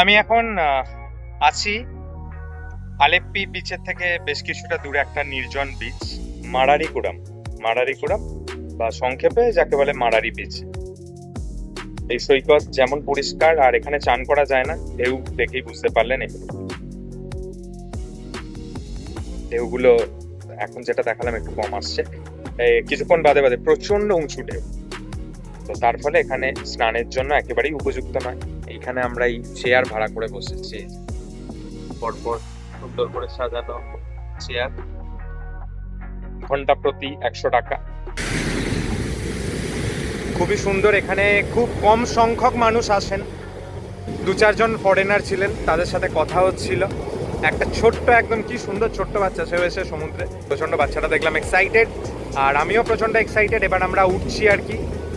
আমি এখন আছি আলেপ্পি বিচের থেকে বেশ কিছুটা দূরে একটা নির্জন বিচ, মারারিকুড়াম। মারারিকুড়াম বা সংক্ষেপে যাকে বলে মারারি বিচ। এই সৈকত যেমন পরিষ্কার, আর এখানে চান করা যায় না, ঢেউ দেখেই বুঝতে পারলেন। ঢেউগুলো এখন যেটা দেখালাম একটু কম আসছে, কিছুক্ষণ বাদে বাদে প্রচন্ড উঁচু ঢেউ। তো তার ফলে এখানে স্নানের জন্য একেবারেই উপযুক্ত নয়। এখানে আমরা এই চেয়ার ভাড়া করে বসেছি, পরপর সুন্দর করে সাজানো চেয়ার, ঘন্টা প্রতি 100 টাকা। খুবই সুন্দর। এখানে খুব কম সংখ্যক মানুষ আসেন, 2-4 জন ফরেনার ছিলেন, তাদের সাথে কথা হচ্ছিল। একটা ছোট্ট একদম কি সুন্দর ছোট্ট বাচ্চা, সে সমুদ্রে। প্রচন্ড বাচ্চাটা দেখলাম এক্সাইটেড, আর আমিও প্রচন্ড এক্সাইটেড। এবার আমরা উঠছি আর কি।